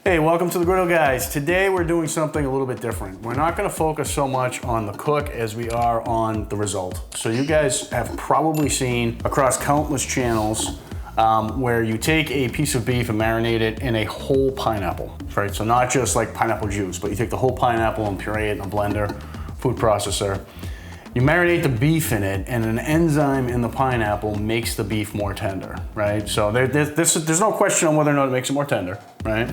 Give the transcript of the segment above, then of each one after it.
Hey, welcome to the Griddle Guys. Today we're doing something a little bit different. We're not gonna focus so much on the cook as we are on the result. So you guys have probably seen across countless channels where you take a piece of beef and marinate it in a whole pineapple, right? So not just like pineapple juice, but you take the whole pineapple and puree it in a blender, food processor. You marinate the beef in it, and an enzyme in the pineapple makes the beef more tender, right? So there's no question on whether or not it makes it more tender, right?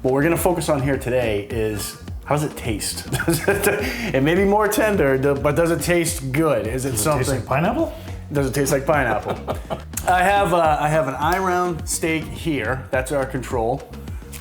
What we're gonna focus on here today is, how does it taste? It may be more tender, but does it taste good? Is it something? Taste like pineapple? Does it taste like pineapple? I have an eye-round steak here. That's our control,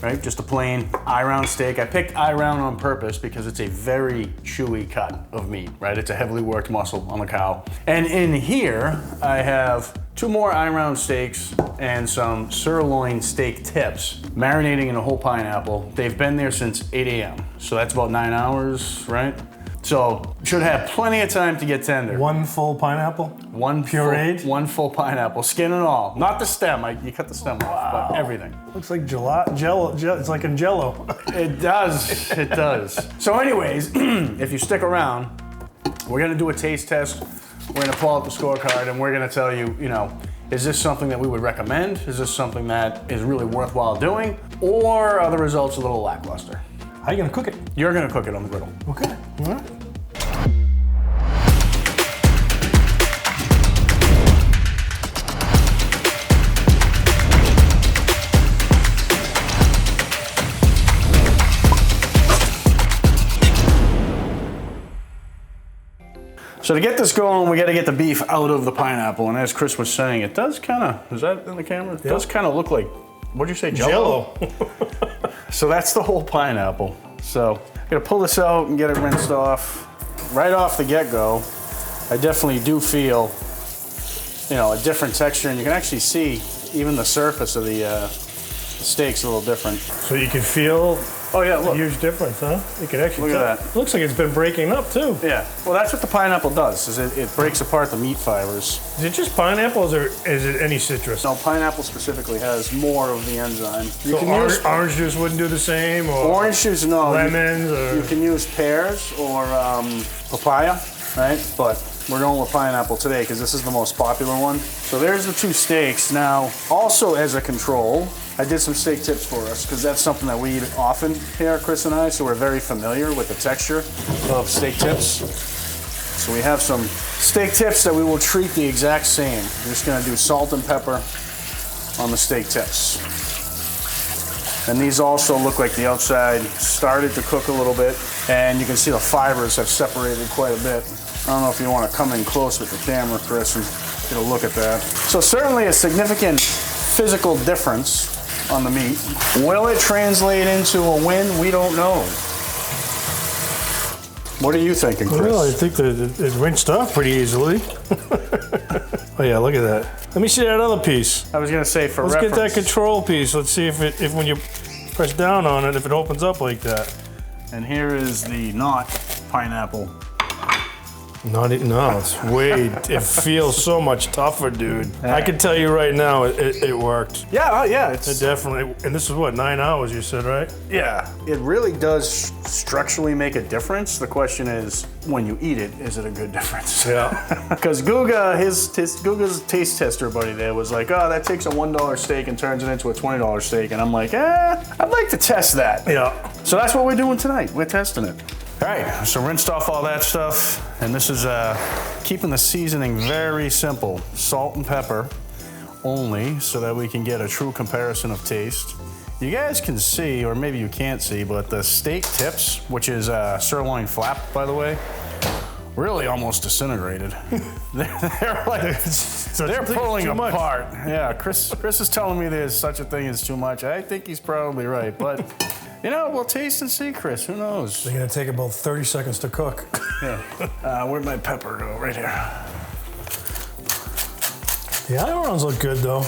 right? Just a plain eye-round steak. I picked eye-round on purpose because it's a very chewy cut of meat, right? It's a heavily worked muscle on the cow. And in here, I have 2 more eye-round steaks and some sirloin steak tips, marinating in a whole pineapple. They've been there since 8 a.m. So that's about 9 hours, right? So should have plenty of time to get tender. 1 full pineapple? One pureed? One full pineapple, skin and all. Not the stem, you cut the stem off, but everything. Looks like jello. It's like in Jello. It does, it does. So anyways, if you stick around, we're gonna do a taste test. We're gonna pull out the scorecard and we're gonna tell you, is this something that we would recommend? Is this something that is really worthwhile doing? Or are the results a little lackluster? How are you gonna cook it? You're gonna cook it on the griddle. Okay, all right. So to get this going, we got to get the beef out of the pineapple. And as Chris was saying, it does kind of, is that in the camera? It does kind of look like, what'd you say, Jello? So that's the whole pineapple. So I'm gonna pull this out and get it rinsed off. Right off the get-go, I definitely do feel, a different texture. And you can actually see even the surface of the steak's a little different. So you can feel a huge difference, huh? You can actually look at that. Looks like it's been breaking up too. Yeah, well that's what the pineapple does, is it breaks apart the meat fibers. Is it just pineapple or is it any citrus? No, pineapple specifically has more of the enzyme. So orange juice wouldn't do the same? Or orange juice, no. Lemons? You can use pears or papaya, right? But we're going with pineapple today because this is the most popular one. So there's the 2 steaks. Now, also as a control, I did some steak tips for us because that's something that we eat often here, Chris and I, so we're very familiar with the texture of steak tips. So we have some steak tips that we will treat the exact same. We're just gonna do salt and pepper on the steak tips. And these also look like the outside started to cook a little bit, and you can see the fibers have separated quite a bit. I don't know if you want to come in close with the camera, Chris, and get a look at that. So certainly a significant physical difference on the meat. Will it translate into a win? We don't know. What are you thinking, Chris? Well, I think that it rinsed off pretty easily. Oh yeah, look at that. Let me see that other piece. I was gonna say for reference. Let's get that control piece. Let's see if when you press down on it, if it opens up like that. And here is the not pineapple. No, it's way, it feels so much tougher, dude. I can tell you right now, it worked. Yeah, It definitely, and this is what, 9 hours you said, right? Yeah, it really does structurally make a difference. The question is, when you eat it, is it a good difference? Yeah. Because Guga, Guga's taste tester buddy there was like, oh, that takes a $1 steak and turns it into a $20 steak. And I'm like, I'd like to test that. Yeah. So that's what we're doing tonight. We're testing it. All right, so rinsed off all that stuff, and this is keeping the seasoning very simple. Salt and pepper only, so that we can get a true comparison of taste. You guys can see, or maybe you can't see, but the steak tips, which is sirloin flap, by the way, really almost disintegrated. they're pulling apart. Yeah, Chris is telling me there's such a thing as too much. I think he's probably right, but we'll taste and see, Chris. Who knows? They're gonna take about 30 seconds to cook. Yeah. Where'd my pepper go? Right here. The other ones look good though.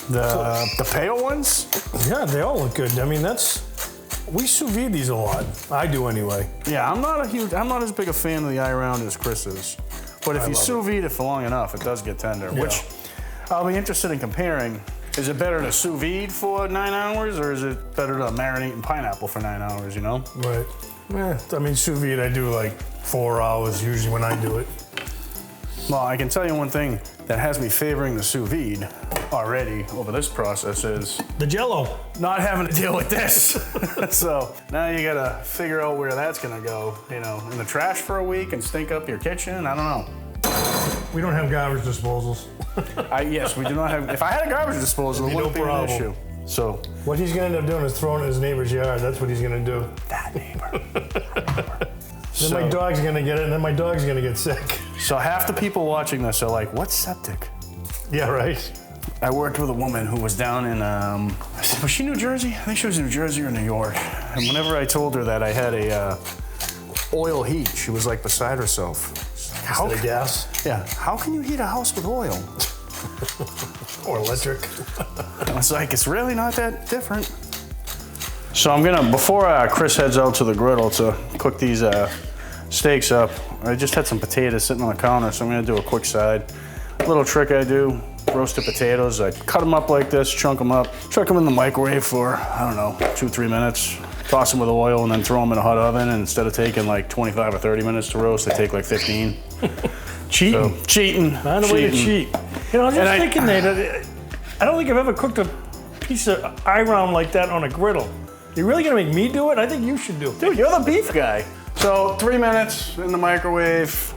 The pale ones? Yeah, they all look good. I mean, we sous vide these a lot. I do anyway. Yeah, I'm not as big a fan of the eye round as Chris is. But if you sous vide it for long enough, it does get tender, which I'll be interested in comparing Is it better to sous vide for 9 hours, or is it better to marinate in pineapple for 9 hours, you know? Right. Yeah, I mean, sous vide, I do like 4 hours usually when I do it. Well, I can tell you one thing that has me favoring the sous vide already over this process is the Jello. not having to deal with this. So now you gotta figure out where that's gonna go, you know, in the trash for a week and stink up your kitchen. I don't know. We don't have garbage disposals. Yes, we do not have. If I had a garbage disposal, it wouldn't be an issue. So what he's gonna end up doing is throwing it in his neighbor's yard. That's what he's gonna do. that neighbor. Then my dog's gonna get it, and then my dog's gonna get sick. So half the people watching this are like, "What's septic?" Yeah, right. I worked with a woman who was down in, was she New Jersey? I think she was in New Jersey or New York. And whenever I told her that I had a oil heat, she was like beside herself. How the gas? Yeah. How can you heat a house with oil? Or electric. I was like, it's really not that different. So I'm gonna, before Chris heads out to the griddle to cook these steaks up, I just had some potatoes sitting on the counter, so I'm gonna do a quick side. Little trick I do, roasted potatoes. I cut them up like this, chunk them up, chuck them in the microwave for, I don't know, 2-3 minutes. Toss them with oil and then throw them in a hot oven. And instead of taking like 25 or 30 minutes to roast, they take like 15. Cheating. So, cheating. Find a way to cheat. You know, I was just thinking, Nate, I don't think I've ever cooked a piece of iron like that on a griddle. You're really gonna make me do it? I think you should do it. Dude, you're the beef guy. So 3 minutes in the microwave.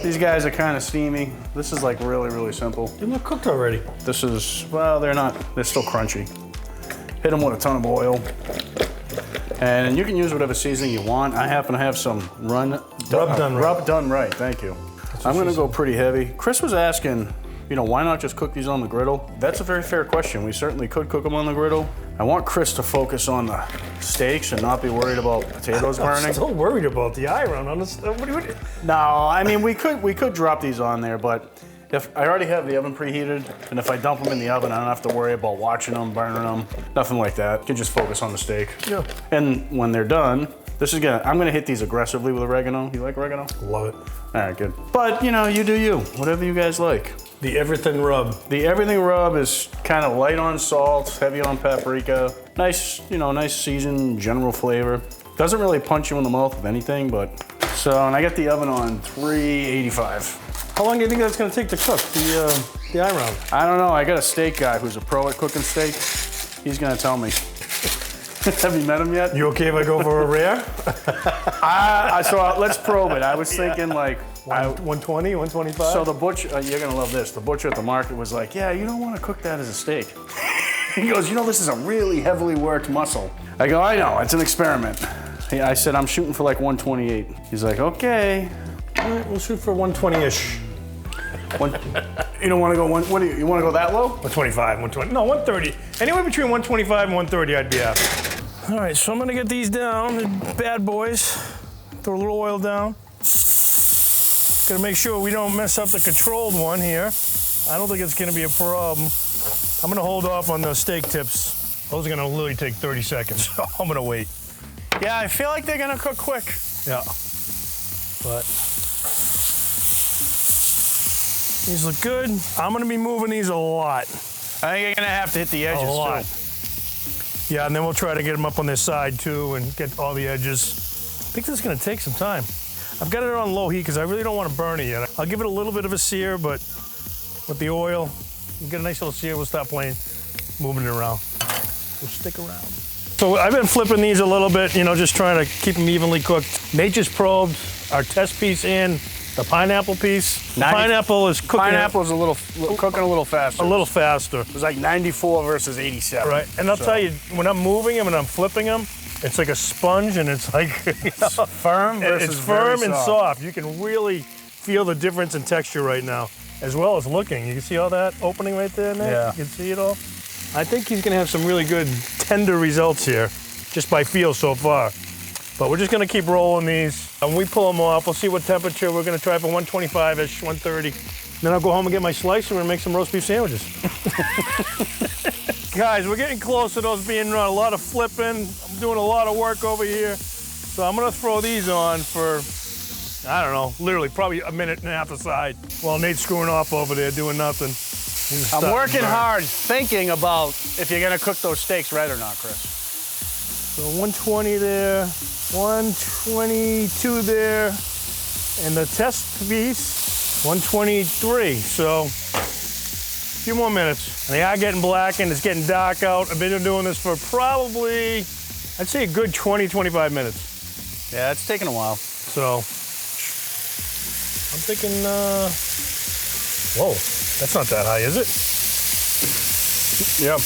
These guys are kind of steamy. This is like really, really simple. They're not cooked already. This is, well, they're not, they're still crunchy. Hit them with a ton of oil. And you can use whatever seasoning you want. I happen to have some rub done right, thank you. I'm gonna go pretty heavy. Chris was asking, you know, why not just cook these on the griddle? That's a very fair question. We certainly could cook them on the griddle. I want Chris to focus on the steaks and not be worried about potatoes burning. I'm still worried about the iron on this. No, I mean, we could drop these on there, but if I already have the oven preheated, and if I dump them in the oven, I don't have to worry about watching them, burning them, nothing like that. You can just focus on the steak. Yeah. And when they're done, I'm gonna hit these aggressively with oregano. You like oregano? Love it. All right, good. But you know, you do you, whatever you guys like. The everything rub. The everything rub is kind of light on salt, heavy on paprika. Nice, you know, nice seasoned general flavor. Doesn't really punch you in the mouth with anything, but. So, and I got the oven on 385. How long do you think that's gonna take to cook the iron? I don't know, I got a steak guy who's a pro at cooking steak. He's gonna tell me. Have you met him yet? You okay if I go for a rare? So let's probe it. I was thinking like 120, 125? So the butcher, you're gonna love this. The butcher at the market was like, yeah, you don't wanna cook that as a steak. He goes, you know, this is a really heavily worked muscle. I go, I know, it's an experiment. I said, I'm shooting for like 128. He's like, okay. All right, we'll shoot for 120-ish. You don't wanna go, you wanna go that low? 125, 120, no, 130. Anywhere between 125 and 130, I'd be happy. All right, so I'm gonna get these down, the bad boys. Throw a little oil down. Gotta make sure we don't mess up the controlled one here. I don't think it's gonna be a problem. I'm gonna hold off on the steak tips. Those are gonna literally take 30 seconds, so I'm gonna wait. Yeah, I feel like they're gonna cook quick. Yeah, but these look good. I'm gonna be moving these a lot. I think you're gonna have to hit the edges A lot. too. Yeah, and then we'll try to get them up on this side too and get all the edges. I think this is gonna take some time. I've got it on low heat because I really don't want to burn it yet. I'll give it a little bit of a sear, but with the oil, we'll get a nice little sear, we'll stop playing, moving it around. We'll stick around. So I've been flipping these a little bit, you know, just trying to keep them evenly cooked. Nate just probed our test piece in, the pineapple piece. The pineapple is cooking. Pineapple's cooking a little faster. A little faster. It was like 94 versus 87. Right, and I'll tell you, when I'm moving them and I'm flipping them, it's like a sponge, and it's like firm versus it's firm and soft. soft. You can really feel the difference in texture right now, as well as looking. You can see all that opening right there, Nate? Yeah. You can see it all. I think he's gonna have some really good tender results here, just by feel so far. But we're just gonna keep rolling these. When we pull them off, we'll see what temperature. We're gonna try for 125-ish, 130. Then I'll go home and get my slice, and we're gonna make some roast beef sandwiches. Guys, we're getting close to those being run. A lot of flipping. I'm doing a lot of work over here. So I'm gonna throw these on for, I don't know, literally probably a minute and a half aside while Nate's screwing off over there doing nothing. I'm working hard thinking about if you're gonna cook those steaks right or not, Chris. So 120 there, 122 there, and the test piece, 123. So a few more minutes. And they are getting black and it's getting dark out. I've been doing this for probably, I'd say a good 20, 25 minutes. Yeah, it's taking a while. So I'm thinking, whoa, that's not that high, is it? Yep.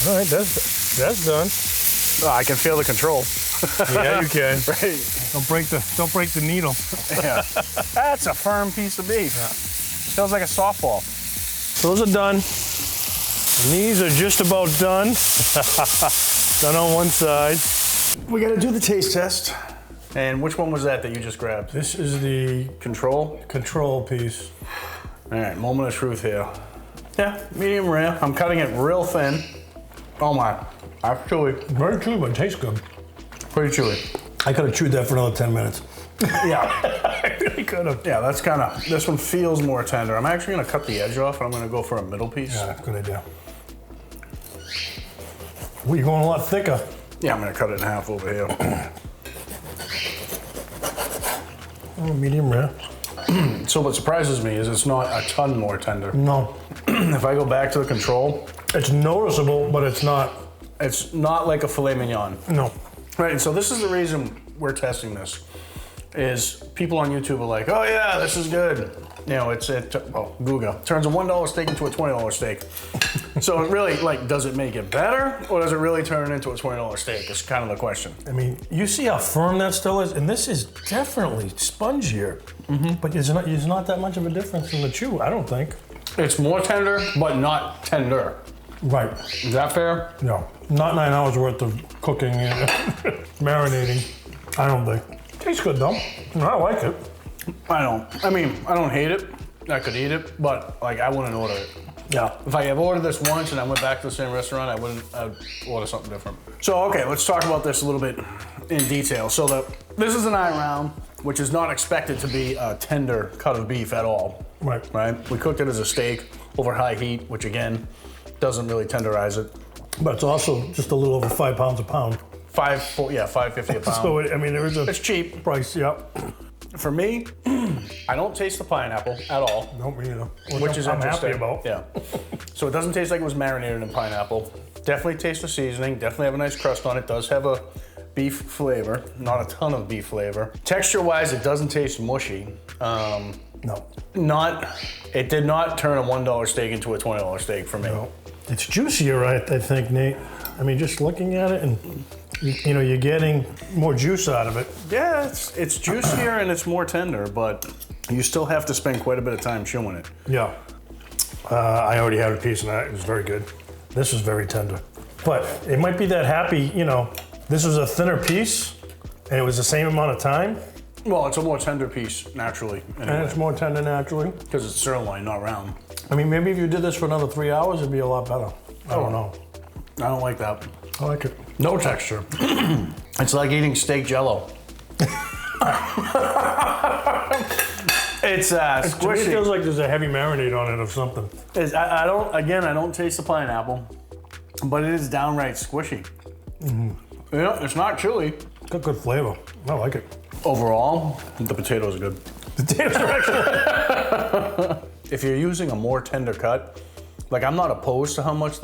All right, that's done. Oh, I can feel the control. Yeah, you can. Right. Don't break the needle. Yeah. That's a firm piece of beef. Yeah. Feels like a softball. So those are done. And these are just about done. Done on one side. We gotta do the taste test. And which one was that you just grabbed? This is the control piece. All right, moment of truth here. Yeah, medium rare. I'm cutting it real thin. Oh my, that's chewy. Very chewy, but it tastes good. Pretty chewy. I could have chewed that for another 10 minutes. Yeah. I really could have. Yeah, that's kind of, this one feels more tender. I'm actually gonna cut the edge off and I'm gonna go for a middle piece. Yeah, good idea. Ooh, you're going a lot thicker. Yeah, I'm gonna cut it in half over here. Oh, medium rare. So what surprises me is it's not a ton more tender. No. If I go back to the control, It's noticeable, but it's not. it's not like a filet mignon. No. Right, and so this is the reason we're testing this, is people on YouTube are like, oh yeah, this is good. You know, Google turns a $1 steak into a $20 steak. So it really, like, does it make it better, or does it really turn it into a $20 steak? Is kind of the question. I mean, you see how firm that still is? And this is definitely spongier. But there's not that much of a difference in the chew, I don't think. It's more tender, but not tender. Right. Is that fair? No. Not 9 hours worth of cooking and marinating. I don't think. Tastes good though. I like it. I don't hate it. I could eat it, but like I wouldn't order it. Yeah. If I have ordered this once and I went back to the same restaurant, I'd order something different. So, okay, let's talk about this a little bit in detail. So this is an eye round, which is not expected to be a tender cut of beef at all. Right. Right? We cooked it as a steak over high heat, which again, doesn't really tenderize it. But it's also just a little over 5 pounds a pound. $5.50 a pound. So, I mean, there is a It's cheap. price, yeah. For me, I don't taste the pineapple at all. No, me either. Which is I'm interesting. happy about. Yeah. So it doesn't taste like it was marinated in pineapple. Definitely taste the seasoning. Definitely have a nice crust on it. Does have a beef flavor, not a ton of beef flavor. Texture-wise, it doesn't taste mushy. No. It did not turn a $1 steak into a $20 steak for me. No. It's juicier, I think, Nate. I mean, just looking at it, and you know, you're getting more juice out of it. Yeah, it's juicier and it's more tender, but you still have to spend quite a bit of time chewing it. Yeah. I already had a piece of that. It was very good. This is very tender. But it might be that happy, you know, this was a thinner piece and it was the same amount of time. Well, it's a more tender piece naturally. Anyway, And it's more tender naturally. because it's sirloin, not round. I mean, maybe if you did this for another 3 hours, it'd be a lot better. I don't know. I don't like that. I like it. No texture. It's like eating steak jello. It's To me, it squishy. feels like there's a heavy marinade on it or something. I don't taste the pineapple, but it is downright squishy. Yeah, it's not chewy. Got good flavor. I like it. Overall, the potatoes are good. Potatoes are excellent. If you're using a more tender cut, like I'm not opposed to how much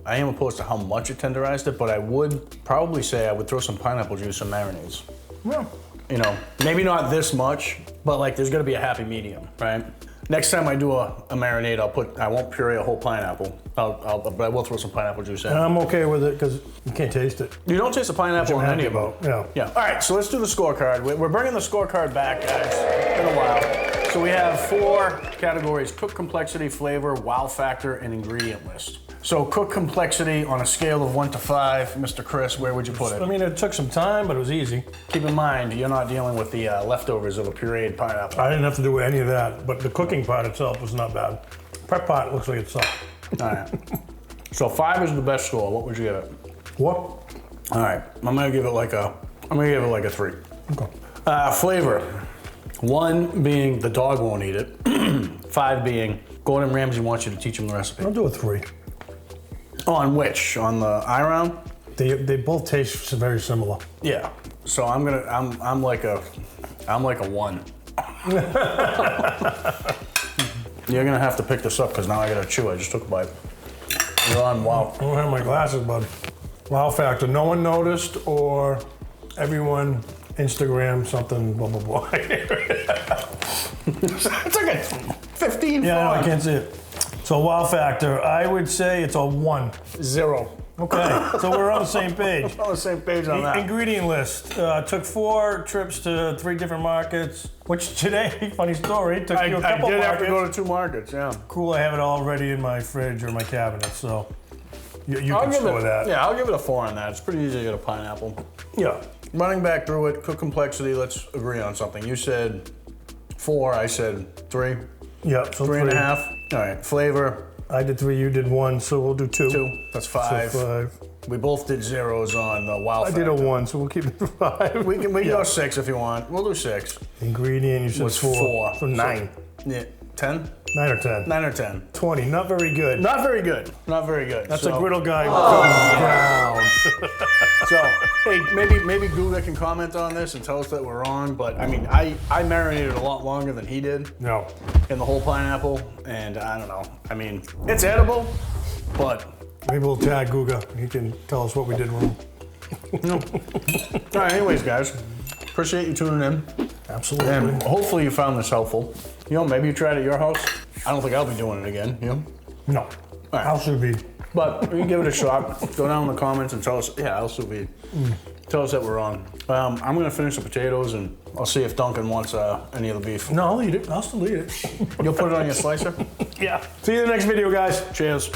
I am opposed to how much it tenderized it, but I would probably say I would throw some pineapple juice in marinades. Yeah. You know, maybe not this much, but like there's gonna be a happy medium, right? Next time I do a marinade, I won't puree a whole pineapple, but I will throw some pineapple juice in. And I'm okay with it because you can't taste it. You don't taste the pineapple in any of them. Yeah. Yeah. All right, so let's do the scorecard. We're bringing the scorecard back, guys. It's been a while. So we have 4 categories: cook complexity, flavor, wow factor, and ingredient list. So cook complexity on a scale of 1 to 5, Mr. Chris, where would you put I it? mean, it took some time, but it was easy. Keep in mind, you're not dealing with the leftovers of a pureed pineapple. I didn't have to do any of that, but the cooking part itself was not bad. Prep part looks like it sucked. All right. So 5 is the best score. What would you give it? What? All right. I'm gonna give it like a 3. Okay. Flavor. 1 being the dog won't eat it. 5 being Gordon Ramsay wants you to teach him the recipe. I'll do a 3. Oh, on which? On the I-round? They both taste very similar. Yeah. So I'm like a 1. You're gonna have to pick this up because now I gotta chew. I just took a bite. You're on wow. I don't have my glasses, bud. Wow factor. No one noticed, or everyone Instagram something. Blah blah blah. It's like a 15. Yeah, no, I can't see it. So wow factor, I would say it's a 1. 0. Okay, so we're on the same page. We're on the same page on that. Ingredient list. Took 4 trips to 3 different markets, which today, funny story, took you a couple I did markets. have to go to 2 markets, yeah. Cool, I have it all ready in my fridge or my cabinet, so you can store that. Yeah, I'll give it a 4 on that. It's pretty easy to get a pineapple. Yeah. Running back through it, cook complexity, let's agree on something. You said 4, I said 3. Yeah, so 3.5. All right, flavor. I did 3, you did 1, so we'll do 2. 2, that's 5. So 5. We both did 0s on the wow I factor. did a 1, so we'll keep it 5. We can go 6 if you want. We'll do 6. Ingredient, you said Was 4. 4. So 9. Yeah, 10? 9 or 10? 9 or 10. 20, not very good. Not very good. Not very good. That's so, a griddle guy down. So, hey, maybe Guga can comment on this and tell us that we're wrong, but I mean, I marinated a lot longer than he did No. in the whole pineapple, and I don't know. I mean, it's edible, but... Maybe we'll tag Guga. He can tell us what we did wrong. All right, anyways, guys, appreciate you tuning in. Absolutely. And hopefully you found this helpful. You know, maybe you tried it at your house. I don't think I'll be doing it again, you know? No. right. Al sous vide. But you can give it a shot. Go down in the comments and tell us, yeah, al sous vide. Tell us that we're wrong. I'm gonna finish the potatoes and I'll see if Duncan wants any of the beef. No, I'll eat it. I'll still eat it. You'll put it on your slicer? Yeah. See you in the next video, guys. Cheers.